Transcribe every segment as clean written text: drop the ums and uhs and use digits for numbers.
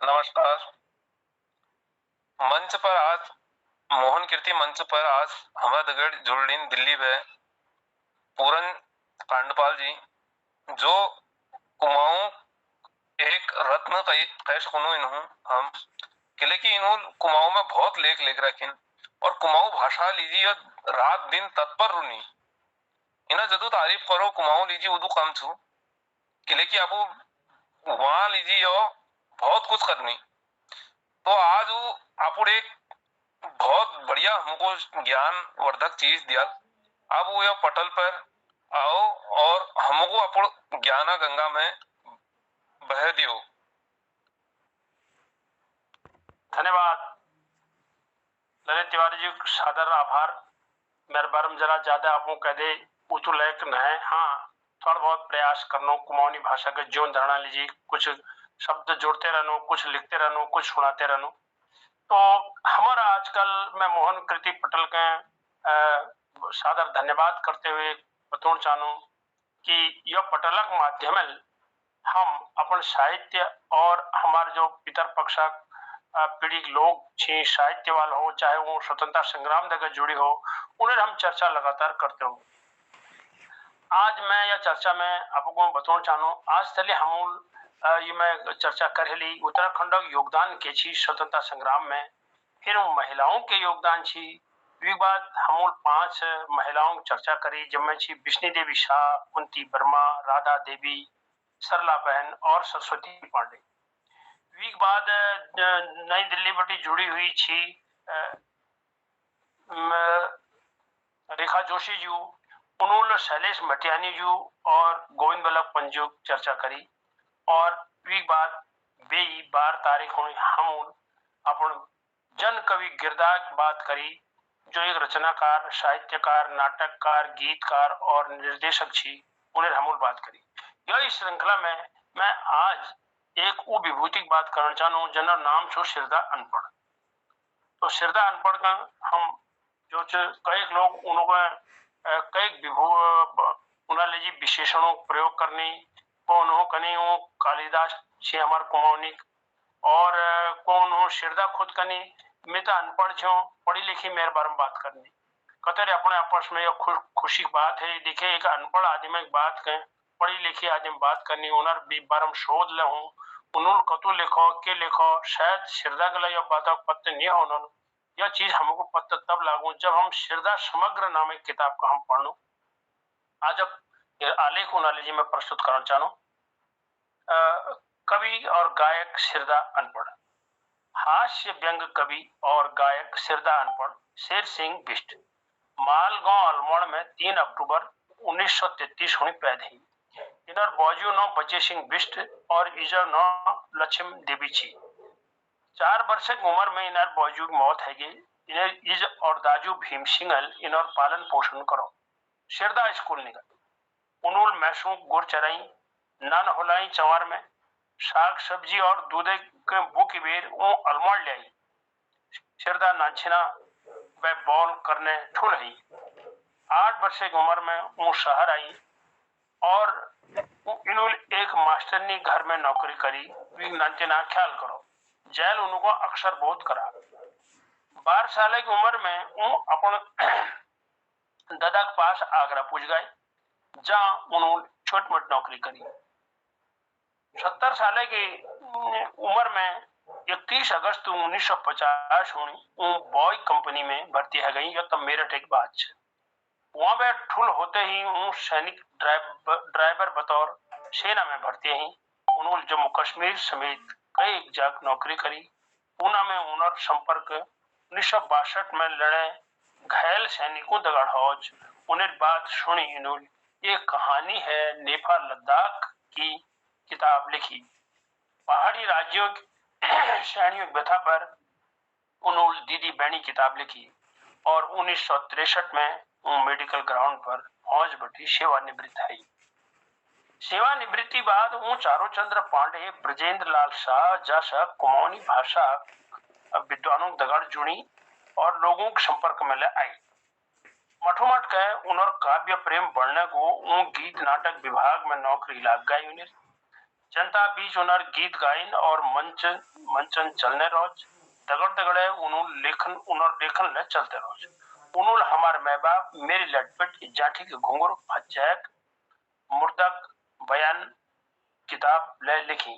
नमस्कार। मंच पर आज मोहन कीर्ति मंच पर आज हमदगढ़ जुड़ीन दिल्ली में पूरन कांडपाल जी जो कुमाऊं एक रत्न कह सकूं इन्हू हम किले की इन्हों कुमाऊं में बहुत लेख लिख रखिन और कुमाऊं भाषा लीजिए रात दिन तत्पर रुनी इन्हें जदू तारीफ करो कुमाऊं लीजिए उदू कम छू किले की आपू वहां लीजिए बहुत कुछ करनी तो आज वो आपू एक बहुत बढ़िया हमको ज्ञान वर्धक चीज दिया। अब वो यह पटल पर आओ और हमको अपन ज्ञान गंगा में बह दियो। धन्यवाद ललित तिवारी जी, सादर आभार। मेरे बारे में जरा ज्यादा आपको कह दे ऊंचू लायक न है। हाँ, थोड़ा बहुत प्रयास करनो कुमाऊनी भाषा के जीवन धारणा लीजिए, कुछ शब्द जोड़ते रहनो, कुछ लिखते रहनो, कुछ सुनाते रहनो। तो हमारा आजकल मैं मोहन कृति पटल के सादर धन्यवाद करते हुए बताना चाहूँ कि यह पटलक माध्यम हम अपन साहित्य और हमारे जो पितर पक्षा पीढ़ी लोग छे साहित्य वाला हो, चाहे वो स्वतंत्रता संग्राम तक जुड़ी हो, उन्हें हम चर्चा लगातार करते हो। आज मैं यह चर्चा में आपको बताना चाहूँ, आज तले हम ये मैं चर्चा कर ली उत्तराखंड योगदान के छी स्वतंत्रता संग्राम में, फिर महिलाओं के योगदान छी। बाद हम 5 महिलाओं की चर्चा करी, जिनमें छी विष्णु देवी शाह, कुंती वर्मा, राधा देवी, सरला बहन और सरस्वती पांडे। वीक बाद नई दिल्ली बटी जुड़ी हुई छी रेखा जोशी जी, उन्होंने शैलेश मटियानी जी और गोविंद बल्लभ पंत जी चर्चा करी। और वीक बाद बेई 12 तारीख हुई हम अपन जन कवि गिरदा की बात करी, जो एक रचनाकार, साहित्यकार, नाटककार, गीतकार और निर्देशक छी, उन्हें हम बात करी। यह श्रृंखला में मैं आज एक वो विभूति की बात करना चाहूँ जना नाम छो शिरदा अनपढ़। तो शिरदा अनपढ़ का हम जो कई लोग उन्होंने कई विभू विशेषणों प्रयोग करने को उन्होंने कने कालिदास छे हमारे कुमाऊनी और को उन्होंने शिरदा खुद कने मैं तो अनपढ़ छो, पढ़ी लिखी मेरे बारे में बात करनी कतरे अपने आपस में यह खुशी की बात है। देखिए एक अनपढ़ आदमी की बात कहें, पढ़ी लिखी आदमी बात करनी उन्हें बारे में शोध ले हूँ, उन्होंने कतु लिखो के लिखो, शायद शिरदा के लिए बात पत्ते नहीं होना। यह चीज हमको पत्ता तब लागू जब हम शिरदा समग्र नामक किताब को हम पढ़ो। आज अब आलेख उनाली में प्रस्तुत करना चाहूँ कवि और गायक शिरदा अनपढ़। हास्य व्यंग कवि और गायक शिरदा अनपढ़ शेर सिंह बिष्ट मालगांव अल्मोड़ में 3 अक्टूबर 1933 हुई पैदा हुई। इधर बाजू नो बचे सिंह बिष्ट और इजर नो लक्ष्मी देवी छी। 4 वर्ष की उम्र में इनर बाजू की मौत है। इन्हें इज और दाजू भीम सिंगल इनर पालन पोषण करो। शिरदा स्कूल निकल उन्होंने मैसू गुड़ चराई नन होलाई चंवर में साग सब्जी और दूध के बुक बेर वो अल्मोड़ ले आई। शिरदा नाचिना वह बॉल करने ठुल ही 8 वर्ष की उम्र में वो शहर आई और इन्होंने एक मास्टरनी घर में नौकरी करी। नाचना ख्याल करो जेल उनको अक्सर बहुत करा। 12 साल की उम्र में वो अपन दादा के पास आगरा पूछ गए, जहां उन्होंने छोट मोट नौकरी करी। 70 साल की उम्र में 31 अगस्त 1950 हुई बॉय कंपनी में भर्ती है गई। यह तो मेरठ एक बात है। वहां पे ठुल होते ही सैनिक ड्राइवर बतौर सेना में भर्ती ही। उन्होंने जम्मू कश्मीर समेत कई जगह नौकरी करी। पूना में उन्होंने संपर्क 1962 में लड़े घायल सैनिकों दगड़ हौज उन्हें बात सुनी। इन्होंने ये कहानी है नेपा लद्दाख की किताब लिखी। पहाड़ी राज्यों श्रेणियों की व्यथा पर उन्होंने दीदी बैनी किताब लिखी और 1963 में मेडिकल ग्राउंड पर फौज बटी सेवानिवृत्त हुई। सेवानिवृत्ति बाद चारो चंद्र पांडे, ब्रजेंद्र लाल शाह जैसा कुमाऊनी भाषा विद्वानों दगड़ जुड़ी और लोगों के संपर्क में ले आई। मठोमठ कहे उन्होंने काव्य प्रेम बढ़ने को गीत नाटक विभाग में नौकरी लग गई। उन्हें जनता बीच उनर गीत गाइन और मंचन चलने रोज दगड़ दगड़े उनर लेखन ले चलते रोज उनुल हमार माँ बाप मेरी लटपट जाठी के घुंघरू फचैक मुर्दक बयान किताब ले लिखी।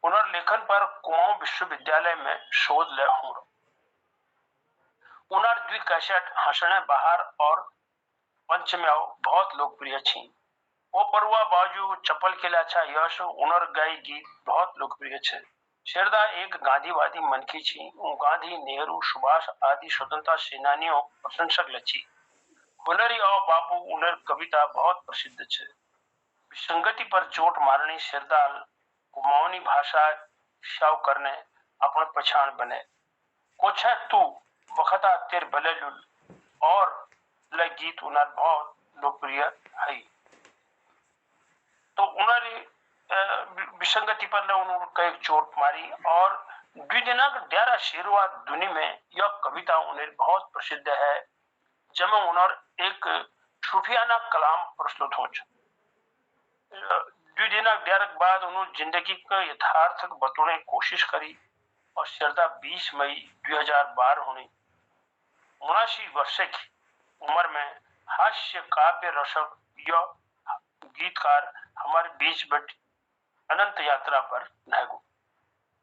उनर लेखन पर कुमाऊं विश्वविद्यालय में शोध ले हूं। उनर द्वि कैसेट हंसने बाहर और पंचम्याओ बहुत लोकप्रिय छी। वो परुआ बाजू चप्पल के लाछा यश उनर गाई गीत बहुत लोकप्रिय छे। शेरदा एक गांधीवादी मनकी छी। गांधी नेहरू सुभाष आदि स्वतंत्रता सेनानियों प्रशंसक लची। हुनरी और बापू उनर कविता बहुत प्रसिद्ध छे। विसंगति पर चोट मारनी शेरदाल कुमाऊनी भाषा शाव करने अपन पछाण बने कुछ है तू वखता तेर बलेलुल और ले गीत उनर बहुत लोकप्रिय है। तो उन्होंने विसंगति पर उन्होंने एक चोट मारी और द्विदिनक डेरा शेरवा दुनी में यह कविता उन्हें बहुत प्रसिद्ध है। जब उन्होंने एक सूफियाना कलाम प्रस्तुत हो द्विदिनक डेरा के बाद उन्होंने जिंदगी का यथार्थ बतौने की कोशिश करी और शेरदा 20 मई 2012 होनी 79 वर्ष की उम्र में हास्य काव्य रसक यह गीतकार हमारे बीच बैठ अनंत यात्रा पर नागू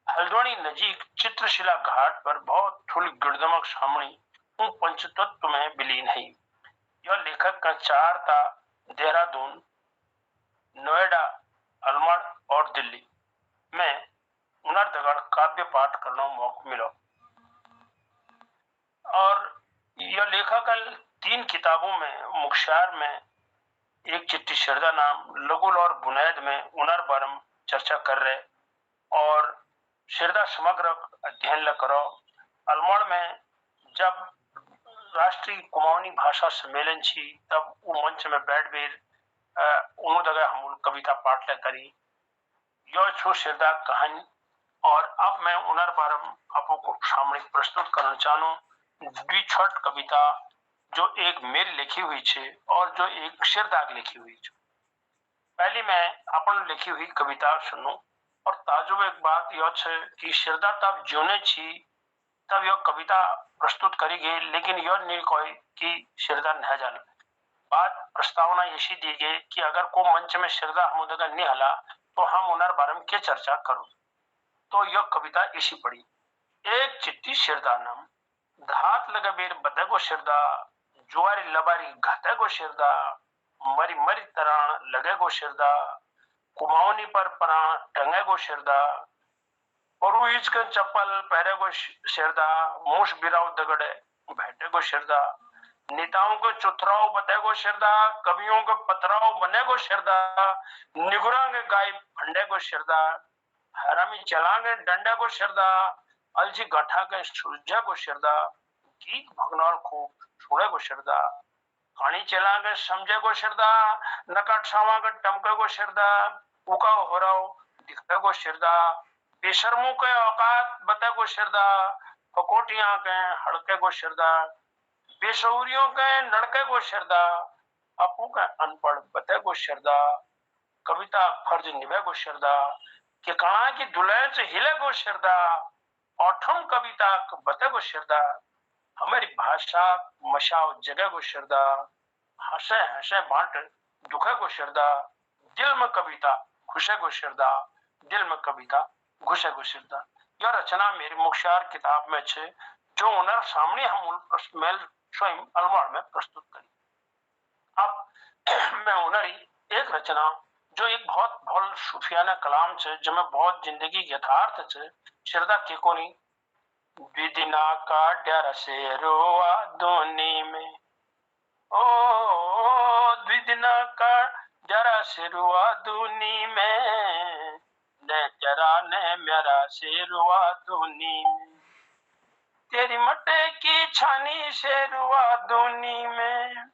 हल्द्वानी नजीक चित्रशिला घाट पर बहुत थोड़ी गिरदमक सामनी उन पंचतत्व में विलीन है। यह लेखक का चार था देहरादून नोएडा अलमड़ और दिल्ली में उनर दगड़ काव्य पाठ करने मौका मिला और यह लेखक 3 किताबों में मुख्यार में एक चिट्ठी शेरदा नाम लगुल और बुनैद में उनर बारम चर्चा कर रहे और शेरदा समग्र अध्ययन ल करो। अलमोड़ में जब राष्ट्रीय कुमाऊनी भाषा सम्मेलन छी तब वो मंच में बैठ बेर उन्होंने दगा हम कविता पाठ ले करी यह छो शेरदा कहानी और अब मैं उनर बारम आपको सामने प्रस्तुत करना चाहूँ द्विछट कविता जो एक मेरी लिखी हुई छे और जो एक शेरदाग लिखी हुई छे। पहली मैं अपन लिखी हुई कविता सुनू और ताजुब एक बात यह छे कि शेरदा तब जोने छी तब यह कविता प्रस्तुत करी गई लेकिन यह नहीं कोई कि शेरदा न जान बात प्रस्तावना ऐसी दी गई कि अगर को मंच में शेरदा हम नहीं हला तो हम उनर बारे में क्या चर्चा करूं। तो यह कविता ऐसी पड़ी। एक चिट्ठी शेरदा नाम धात लगा बेर बदगो शेरदा जुआरी लबारी घटेगो शेरदा मरी मरी तराण लगेगो शेरदा कुमाऊनी पर पराण टंगेगो शेरदा और ईज के चप्पल पहरेगो शेरदा मूछ बिराव दगड़े बैठेगो शेरदा नेताओं को चुथराव बतेगो शेरदा कवियों को पथराव बनेगो शेरदा निगुरांगे गाय फंडेगो शेरदा हरामी चलांगे डंडेगो शेरदा अलजी गठा के सुलझेगो शेरदा गीत भगनौर खूब सुनेगो शेरदा कहानी चलांगे समझेगो शेरदा नकट सावांगे टमकेगो शेरदा उका होराव दिखेगो शेरदा बेशर्मों के औकात बतेगो शेरदा पकोटियां के हड़केगो शेरदा बेशौरियों के नड़केगो शेरदा अपू के अनपढ़ बतेगो शेरदा कविता फर्ज निभेगो शेरदा कि कहा की दुल्हन से हिलेगो शेरदा औठम कविता बतेगो शेरदा हमारी भाषा मशाव जगेगो शेरदा हंसे हंसे बांट दुखेगो शेरदा दिल में कविता घुसेगो शेरदा दिल में कविता घुसेगो शेरदा। यह रचना मेरी मुख्यार किताब में छे जो उनर सामने हम मेल स्वयं अलमार में प्रस्तुत करी। अब मैं उनरी एक रचना जो एक बहुत बहुत सूफियाना कलाम छे जो में बहुत जिंदगी यथार्थ छे शेरदा के कोनी विदिना का डर से रोआ दोनी में ओ विदिना का जरा से रोआ दूनी में ने जरा ने मेरा से रोआ दूनी में तेरी मटे की छानी से रोआ दूनी में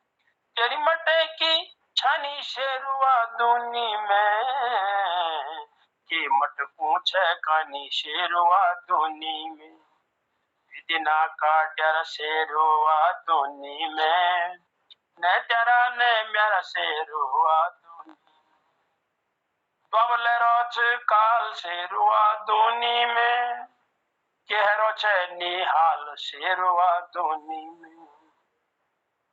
तेरी मटे की छानी से रोआ दूनी में कि मट पूछे कानी से रोआ दूनी में विदिना का डर से रोआ दूनी में न डरा ने मेरा से रोआ दूनी द्वबलेरोच काल शेरुआ दोनी में, केहरो छे निहाल शेरुआ दोनी में।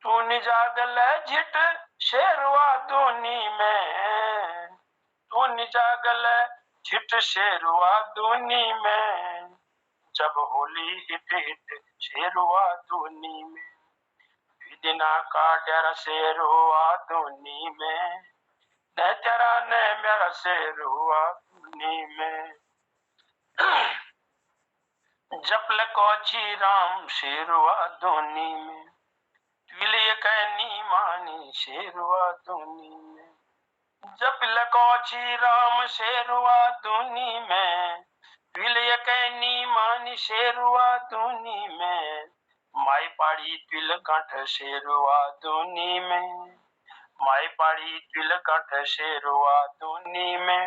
तू निजागल झिट शेरुआ दोनी में, तू निजागल झिट शेरुआ दोनी में। जब होली हिट हिट शेरुआ दोनी में, विदिना का डर शेरुआ दोनी में, न तेरा न मेरा शेरुआ दोनी में। जपल कोची राम शेरुआ दोनी में, विलिय कहनी मानी शेरुआ दोनी में। जपल कोची राम शेरुआ दोनी में, विलिय कहनी मानी शेरुआ दोनी में। माई पाड़ी तिल गांठ शेरुआ दोनी में, माई पाड़ी तिल गांठ शेरुआ दोनी में।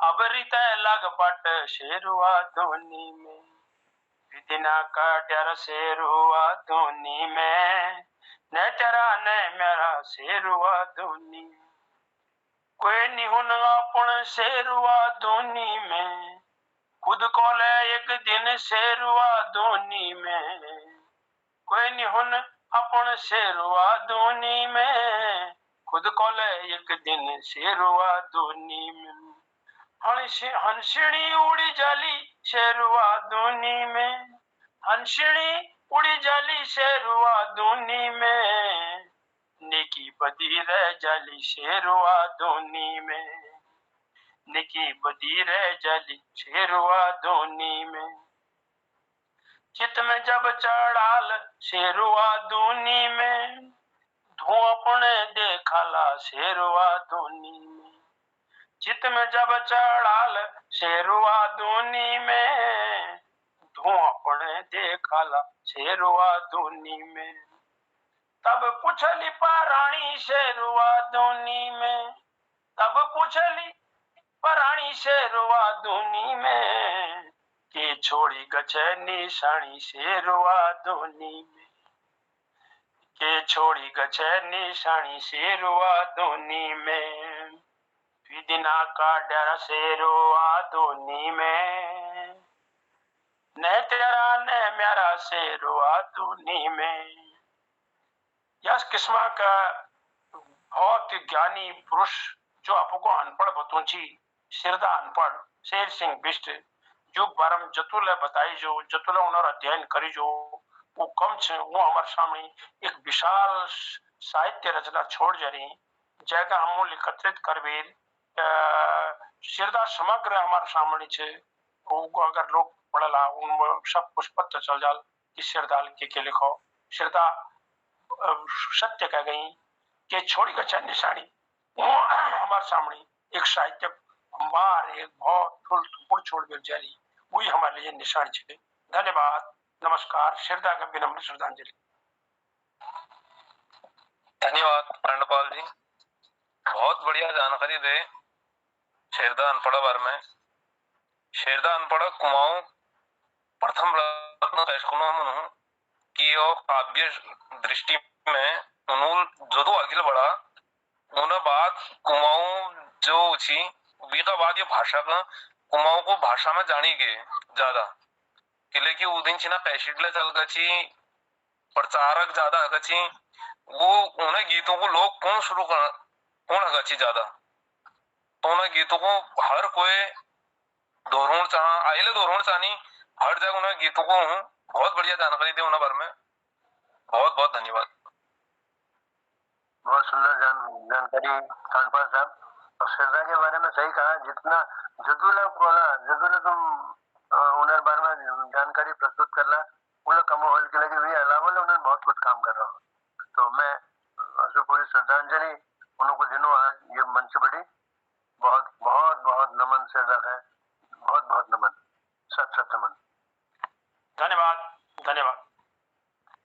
अब रित लग बट शेरुआ दोनी में, विदिना का डर शेरुआ दोनी में, न तेरा न मेरा शेरुआ दोनी में। कोई निहुन अपन शेरुआ दोनी में, खुद को ले एक दिन शेरुआ दोनी में। कोई निहुन अपन शेरुआ दोनी में, खुद को ले एक दिन शेरुआ दोनी में। हंसिणी उड़ी जाली शेरुआ दोनी में, हंसिणी उड़ी जाली शेरुआ दोनी में। निकी बदी रह जाली शेरुआ दोनी में, निकी बदी रह जाली शेरुआ दोनी में। चित में जब चढ़ाल शेरुआ दोनी में, धुआं पुणे देखला शेरुआ दोनी में। चित में जब चढ़ाल शेरुआ दोनी में, धुआं पुणे देखला शेरुआ दोनी में। तब पूछली पराणी शेरुआ दोनी में, तब पूछली पराणी शेरुआ दोनी में। के छोड़ी गछे निशानी शेरुआ दोनी में, के छोड़ी गछे निशानी शेरुआ दोनी में। विदिना का डर शेरुआ दोनी में, न तेरा न मेरा शेरुआ दोनी में। यह किस्म का बहुत ज्ञानी पुरुष जो आपको अनपढ़ बतूची सिरदा अनपढ़ शेर सिंह बिष्ट जो बारम जतुल बताई जो जतुल उन्होंने अध्ययन करी जो वो कम छे वो हमारे सामने एक विशाल साहित्य रचना छोड़ जा रही जगह हम एकत्रित करबीर सिरदा समग्र हमारे सामने छे। वो अगर लोग पढ़ला उन सब कुछ पता चल जाल कि सिरदाल के लिखो सिरदा सत्य कह गई कि छोड़ी गच्छा निशानी वो हमारे सामने एक साहित्य मार एक बहुत फुल छोड़ कर जारी वही हमारे लिए निशान छे। धन्यवाद, नमस्कार, सिरदा का विनम्र श्रद्धांजलि। धन्यवाद पांडपाल जी, बहुत बढ़िया जानकारी दे शेरदा अनपढ़ बारे में। शेरदा अनपढ़ कुमाऊं प्रथम रत्न कैसकुनो मनु कि यो काव्य दृष्टि में उनुल जदो आगे बढ़ा उन बाद कुमाऊं जो छी वीका बाद ये भाषा का कुमाऊं को भाषा में जानी गए ज्यादा किले की उदिन छिना कैसेटले चल गची प्रचारक ज्यादा गची वो उन्हें गीतों को लोग कौन गची ज्यादा तो उन्हें गीतों को हर कोई दोहराउन चाह आइले दोहराउन चाहनी हर जगह उन्हें गीतों को हूँ। बहुत बढ़िया जानकारी दी उन्हें बारे में, बहुत बहुत धन्यवाद। बहुत सुंदर जानकारी खानपाल साहब। और सिरदा के बारे में सही कहा, जितना जदुला बोला जदुला तुम उन्हें बारे में जानकारी प्रस्तुत करला वो कम होल के लगे भी अलावा उन्हें बहुत कुछ काम कर रहा हूँ। तो मैं पूरी श्रद्धांजलि उनको दिनों आज ये मंच बड़ी